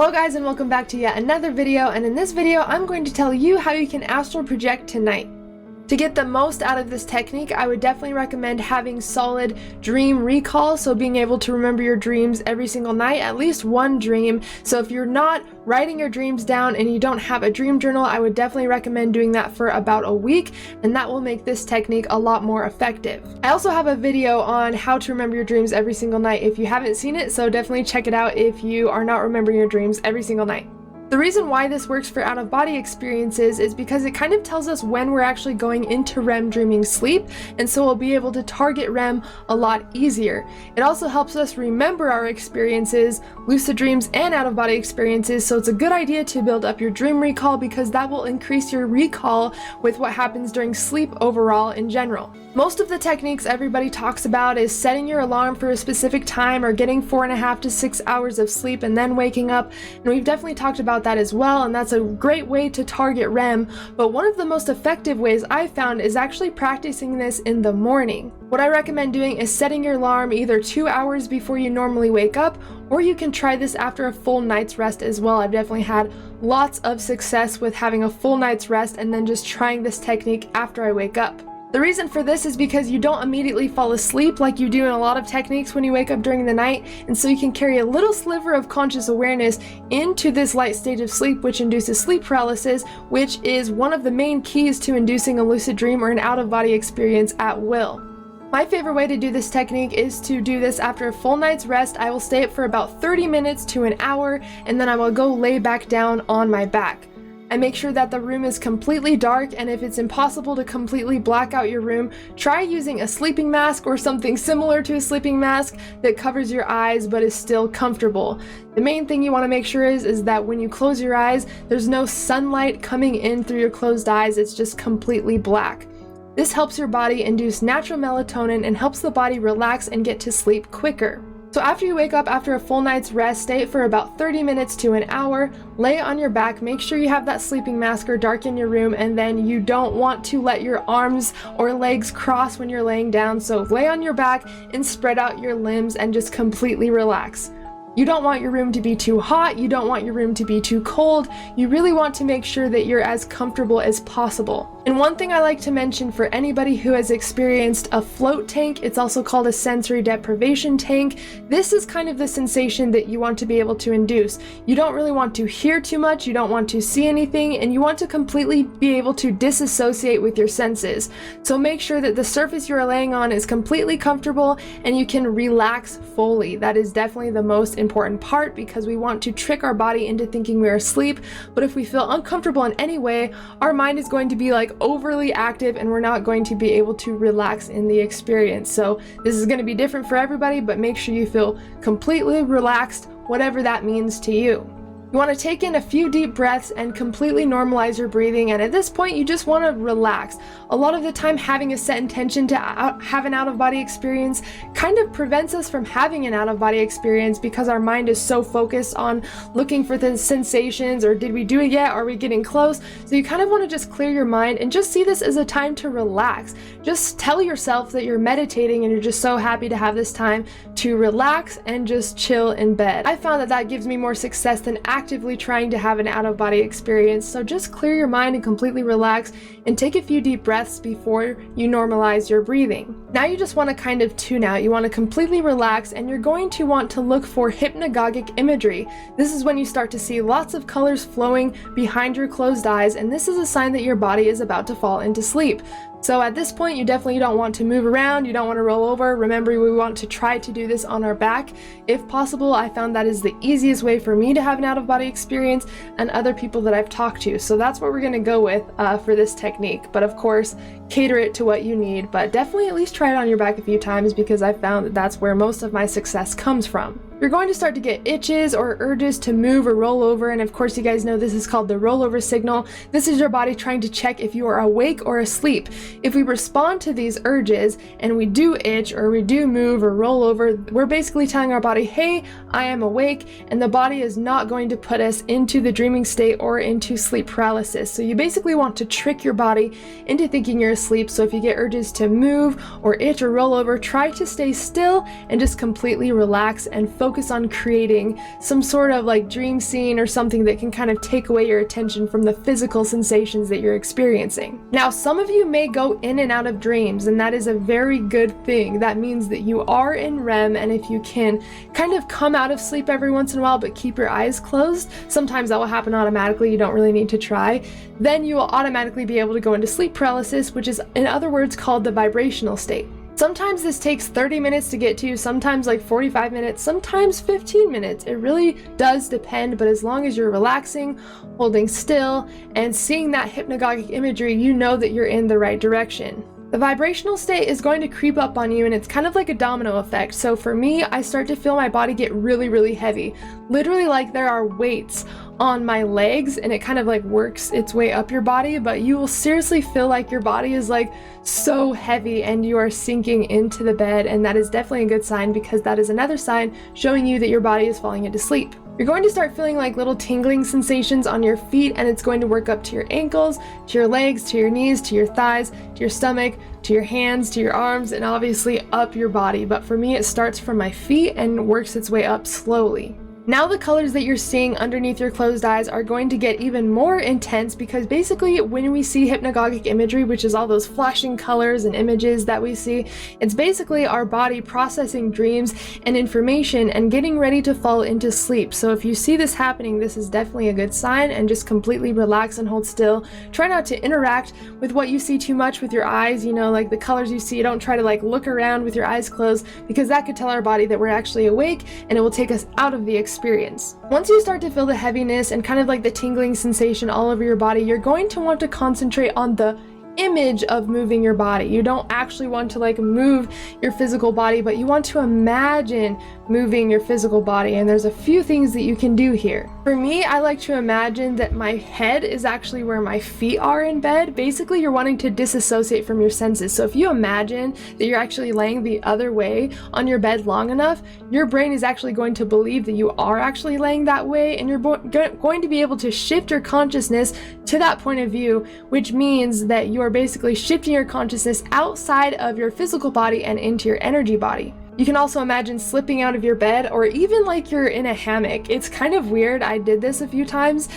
Hello guys, and welcome back to yet another video, and in this video I'm going to tell you how you can astral project tonight. To get the most out of this technique, I would definitely recommend having solid dream recall, so being able to remember your dreams every single night, at least one dream. So if you're not writing your dreams down and you don't have a dream journal, I would definitely recommend doing that for about a week, and that will make this technique a lot more effective. I also have a video on how to remember your dreams every single night if you haven't seen it, so definitely check it out if you are not remembering your dreams every single night. The reason why this works for out-of-body experiences is because it kind of tells us when we're actually going into REM dreaming sleep, and so we'll be able to target REM a lot easier. It also helps us remember our experiences, lucid dreams, and out-of-body experiences, so it's a good idea to build up your dream recall because that will increase your recall with what happens during sleep overall in general. Most of the techniques everybody talks about is setting your alarm for a specific time or getting 4.5 to 6 hours of sleep and then waking up, and we've definitely talked about that as well, and that's a great way to target REM, but one of the most effective ways I've found is actually practicing this in the morning. What I recommend doing is setting your alarm either 2 hours before you normally wake up, or you can try this after a full night's rest as well. I've definitely had lots of success with having a full night's rest and then just trying this technique after I wake up. The reason for this is because you don't immediately fall asleep like you do in a lot of techniques when you wake up during the night, and so you can carry a little sliver of conscious awareness into this light stage of sleep, which induces sleep paralysis, which is one of the main keys to inducing a lucid dream or an out-of-body experience at will. My favorite way to do this technique is to do this after a full night's rest. I will stay up for about 30 minutes to an hour, and then I will go lay back down on my back. I make sure that the room is completely dark, and if it's impossible to completely black out your room, try using a sleeping mask or something similar to a sleeping mask that covers your eyes but is still comfortable. The main thing you want to make sure is that when you close your eyes, there's no sunlight coming in through your closed eyes, it's just completely black. This helps your body induce natural melatonin and helps the body relax and get to sleep quicker. So after you wake up after a full night's rest, stay for about 30 minutes to an hour, lay on your back, make sure you have that sleeping mask or darken your room, and then you don't want to let your arms or legs cross when you're laying down, so lay on your back and spread out your limbs and just completely relax. You don't want your room to be too hot, you don't want your room to be too cold, you really want to make sure that you're as comfortable as possible. And one thing I like to mention for anybody who has experienced a float tank, it's also called a sensory deprivation tank, this is kind of the sensation that you want to be able to induce. You don't really want to hear too much, you don't want to see anything, and you want to completely be able to disassociate with your senses. So make sure that the surface you are laying on is completely comfortable and you can relax fully. That is definitely the most important part because we want to trick our body into thinking we're asleep, but if we feel uncomfortable in any way, our mind is going to be like overly active and we're not going to be able to relax in the experience. So this is going to be different for everybody, but make sure you feel completely relaxed, whatever that means to you. You want to take in a few deep breaths and completely normalize your breathing, and at this point you just want to relax. A lot of the time having a set intention to have an out-of-body experience kind of prevents us from having an out-of-body experience because our mind is so focused on looking for the sensations, or did we do it yet, are we getting close? So you kind of want to just clear your mind and just see this as a time to relax. Just tell yourself that you're meditating and you're just so happy to have this time to relax and just chill in bed. I found that that gives me more success than actively trying to have an out-of-body experience, so just clear your mind and completely relax and take a few deep breaths before you normalize your breathing. Now you just want to kind of tune out, you want to completely relax, and you're going to want to look for hypnagogic imagery. This is when you start to see lots of colors flowing behind your closed eyes, and this is a sign that your body is about to fall into sleep. So at this point, you definitely don't want to move around, you don't want to roll over. Remember, we want to try to do this on our back. If possible, I found that is the easiest way for me to have an out-of-body experience and other people that I've talked to. So that's what we're going to go with for this technique. But of course, cater it to what you need, but definitely at least try it on your back a few times because I found that that's where most of my success comes from. You're going to start to get itches or urges to move or roll over, and of course you guys know this is called the rollover signal. This is your body trying to check if you are awake or asleep. If we respond to these urges and we do itch or we do move or roll over, we're basically telling our body, hey, I am awake, and the body is not going to put us into the dreaming state or into sleep paralysis. So you basically want to trick your body into thinking you're asleep. So if you get urges to move or itch or roll over, try to stay still and just completely relax and focus focus on creating some sort of like dream scene or something that can kind of take away your attention from the physical sensations that you're experiencing. Now, some of you may go in and out of dreams, and that is a very good thing. That means that you are in REM, and if you can kind of come out of sleep every once in a while but keep your eyes closed, sometimes that will happen automatically, you don't really need to try, then you will automatically be able to go into sleep paralysis, which is in other words called the vibrational state. Sometimes this takes 30 minutes to get to, sometimes like 45 minutes, sometimes 15 minutes. It really does depend, but as long as you're relaxing, holding still, and seeing that hypnagogic imagery, you know that you're in the right direction. The vibrational state is going to creep up on you, and it's kind of like a domino effect. So for me, I start to feel my body get really, really heavy. Literally like there are weights on my legs, and it kind of like works its way up your body, but you will seriously feel like your body is like so heavy and you are sinking into the bed, and that is definitely a good sign because that is another sign showing you that your body is falling into sleep. You're going to start feeling like little tingling sensations on your feet, and it's going to work up to your ankles, to your legs, to your knees, to your thighs, to your stomach, to your hands, to your arms, and obviously up your body. But for me, it starts from my feet and works its way up slowly. Now the colors that you're seeing underneath your closed eyes are going to get even more intense because basically when we see hypnagogic imagery, which is all those flashing colors and images that we see, it's basically our body processing dreams and information and getting ready to fall into sleep. So if you see this happening, this is definitely a good sign, and just completely relax and hold still. Try not to interact with what you see too much with your eyes, you know, like the colors you see. Don't try to like look around with your eyes closed because that could tell our body that we're actually awake, and it will take us out of the experience. Once you start to feel the heaviness and kind of like the tingling sensation all over your body, you're going to want to concentrate on the image of moving your body. You don't actually want to like move your physical body, but you want to imagine moving your physical body, and there's a few things that you can do here. For me, I like to imagine that my head is actually where my feet are in bed. Basically, you're wanting to disassociate from your senses. So if you imagine that you're actually laying the other way on your bed long enough, your brain is actually going to believe that you are actually laying that way, and you're going to be able to shift your consciousness to that point of view, which means that you are basically shifting your consciousness outside of your physical body and into your energy body. You can also imagine slipping out of your bed, or even like you're in a hammock. It's kind of weird. I did this a few times,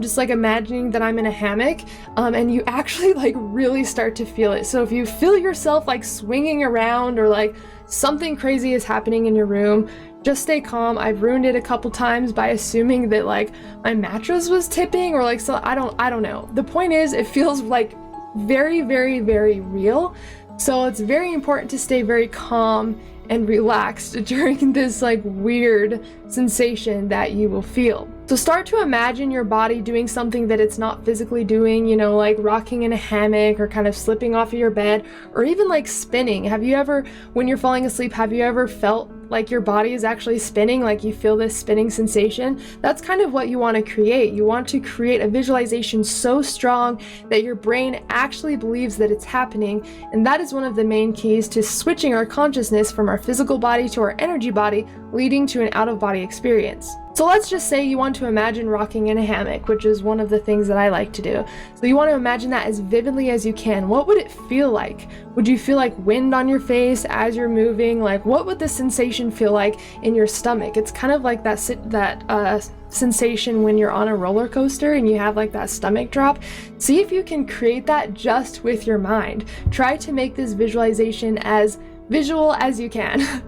just like imagining that I'm in a hammock, and you actually like really start to feel it. So if you feel yourself like swinging around or like something crazy is happening in your room, just stay calm. I've ruined it a couple times by assuming that like my mattress was tipping or like, so I don't know. The point is, it feels like very, very, very real. So it's very important to stay very calm and relaxed during this like weird sensation that you will feel. So start to imagine your body doing something that it's not physically doing, you know, like rocking in a hammock or kind of slipping off of your bed, or even like spinning. Have you ever, when you're falling asleep, have you ever felt like your body is actually spinning, like you feel this spinning sensation? That's kind of what you want to create. You want to create a visualization so strong that your brain actually believes that it's happening, and that is one of the main keys to switching our consciousness from our physical body to our energy body, leading to an out-of-body experience. So let's just say you want to imagine rocking in a hammock, which is one of the things that I like to do. So you want to imagine that as vividly as you can. What would it feel like? Would you feel like wind on your face as you're moving? Like, what would the sensation feel like in your stomach? It's kind of like that sensation when you're on a roller coaster and you have like that stomach drop. See if you can create that just with your mind. Try to make this visualization as visual as you can.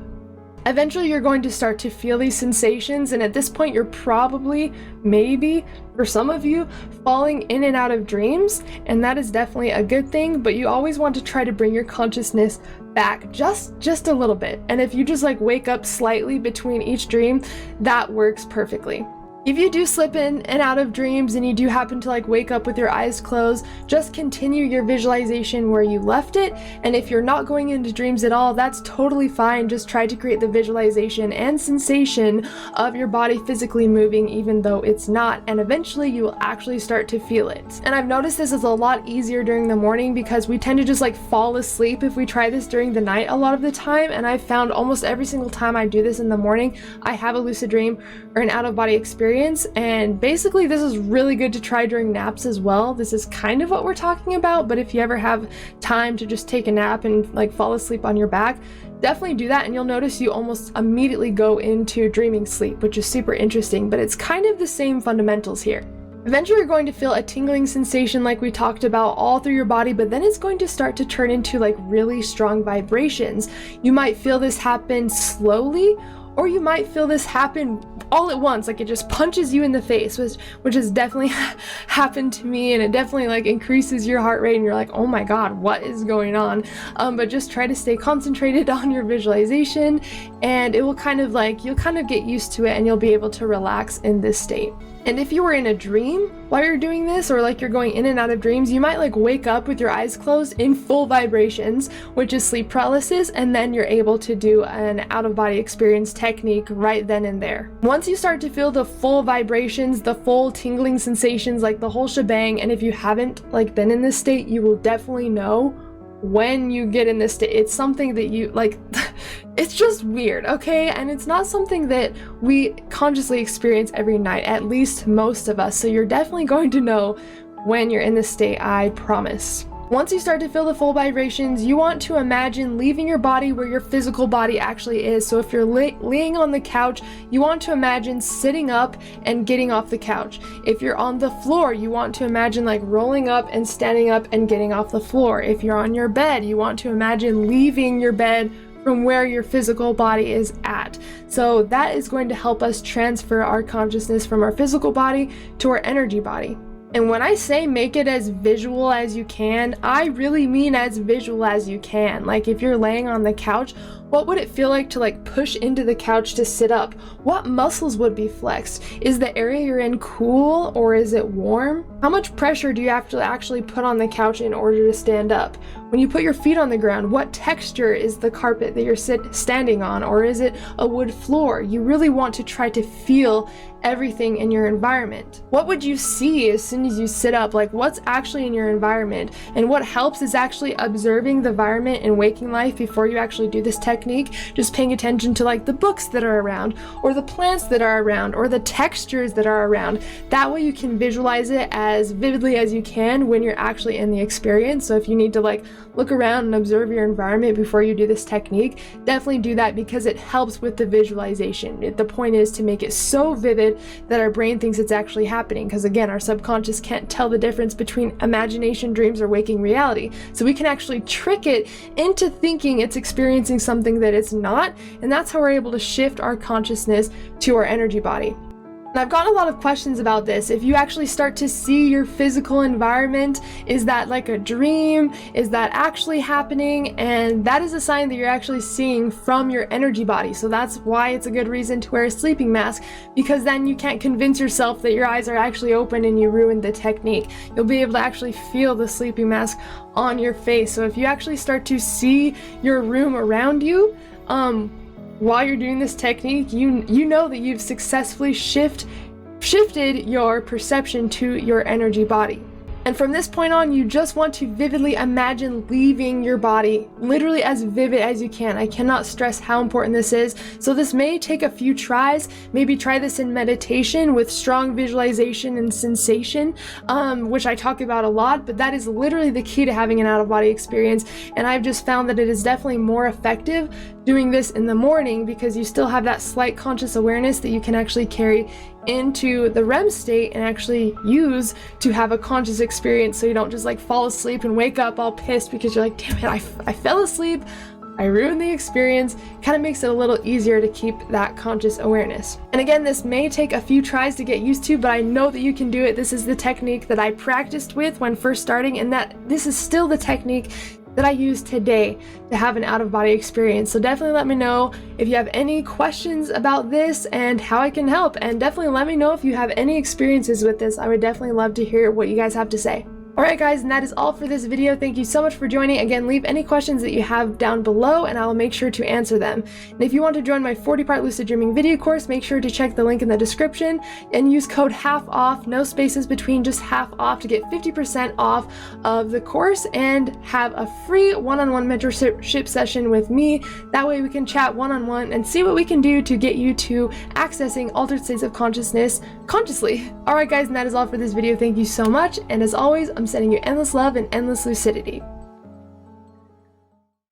Eventually you're going to start to feel these sensations, and at this point you're probably, maybe, for some of you, falling in and out of dreams, and that is definitely a good thing, but you always want to try to bring your consciousness back just a little bit. And if you just like wake up slightly between each dream, that works perfectly. If you do slip in and out of dreams and you do happen to like wake up with your eyes closed, just continue your visualization where you left it. And if you're not going into dreams at all, that's totally fine. Just try to create the visualization and sensation of your body physically moving even though it's not, and eventually you will actually start to feel it. And I've noticed this is a lot easier during the morning because we tend to just like fall asleep if we try this during the night a lot of the time, and I've found almost every single time I do this in the morning, I have a lucid dream or an out-of-body experience experience, and basically this is really good to try during naps as well. This is kind of what we're talking about, but if you ever have time to just take a nap and like fall asleep on your back, definitely do that, and you'll notice you almost immediately go into dreaming sleep, which is super interesting, but it's kind of the same fundamentals here. Eventually you're going to feel a tingling sensation like we talked about all through your body, but then it's going to start to turn into like really strong vibrations. You might feel this happen slowly, or you might feel this happen all at once, like it just punches you in the face, which has definitely happened to me, and it definitely like increases your heart rate and you're like, oh my god, what is going on? But just try to stay concentrated on your visualization, and it will kind of like, you'll kind of get used to it and you'll be able to relax in this state. And if you were in a dream while you're doing this, or like you're going in and out of dreams, you might like wake up with your eyes closed in full vibrations, which is sleep paralysis, and then you're able to do an out-of-body experience technique right then and there. Once you start to feel the full vibrations, the full tingling sensations, like the whole shebang, and if you haven't like been in this state, you will definitely know when you get in this state. It's something that you like it's just weird, okay? And it's not something that we consciously experience every night, at least most of us, so you're definitely going to know when you're in this state, I promise. Once you start to feel the full vibrations, you want to imagine leaving your body where your physical body actually is. So if you're laying on the couch, you want to imagine sitting up and getting off the couch. If you're on the floor, you want to imagine like rolling up and standing up and getting off the floor. If you're on your bed, you want to imagine leaving your bed from where your physical body is at. So that is going to help us transfer our consciousness from our physical body to our energy body. And when I say make it as visual as you can, I really mean as visual as you can. Like if you're laying on the couch, what would it feel like to like push into the couch to sit up? What muscles would be flexed? Is the area you're in cool or is it warm? How much pressure do you have to actually put on the couch in order to stand up? When you put your feet on the ground, what texture is the carpet that you're standing on, or is it a wood floor? You really want to try to feel everything in your environment. What would you see as soon as you sit up? Like what's actually in your environment? And what helps is actually observing the environment in waking life before you actually do this technique. Just paying attention to like the books that are around, or the plants that are around, or the textures that are around. That way you can visualize it as vividly as you can when you're actually in the experience. So if you need to like look around and observe your environment before you do this technique, definitely do that, because it helps with the visualization. The point is to make it so vivid that our brain thinks it's actually happening, because again, our subconscious can't tell the difference between imagination, dreams, or waking reality. So we can actually trick it into thinking it's experiencing something that it's not, and that's how we're able to shift our consciousness to our energy body. And I've gotten a lot of questions about this. If you actually start to see your physical environment, is that like a dream? Is that actually happening? And that is a sign that you're actually seeing from your energy body. So that's why it's a good reason to wear a sleeping mask, because then you can't convince yourself that your eyes are actually open and you ruined the technique. You'll be able to actually feel the sleeping mask on your face. So if you actually start to see your room around you, while you're doing this technique, you know that you've successfully shifted your perception to your energy body. And from this point on, you just want to vividly imagine leaving your body, literally as vivid as you can. I cannot stress how important this is. So this may take a few tries. Maybe try this in meditation with strong visualization and sensation, which I talk about a lot, but that is literally the key to having an out-of-body experience. And I've just found that it is definitely more effective doing this in the morning, because you still have that slight conscious awareness that you can actually carry into the REM state and actually use to have a conscious experience, so you don't just like fall asleep and wake up all pissed because you're like, damn it, I fell asleep, I ruined the experience. Kind of makes it a little easier to keep that conscious awareness. And again, this may take a few tries to get used to, but I know that you can do it. This is the technique that I practiced with when first starting, and that this is still the technique that I use today to have an out-of-body experience. So definitely let me know if you have any questions about this and how I can help, and definitely let me know if you have any experiences with this. I would definitely love to hear what you guys have to say. Alright guys, and that is all for this video. Thank you so much for joining. Again, leave any questions that you have down below and I will make sure to answer them. And if you want to join my 40-part lucid dreaming video course, make sure to check the link in the description and use code HALF-OFF, no spaces between, just half off, to get 50% off of the course and have a free one-on-one mentorship session with me. That way we can chat one-on-one and see what we can do to get you to accessing altered states of consciousness consciously. Alright guys, and that is all for this video. Thank you so much, and as always, I'm sending you endless love and endless lucidity.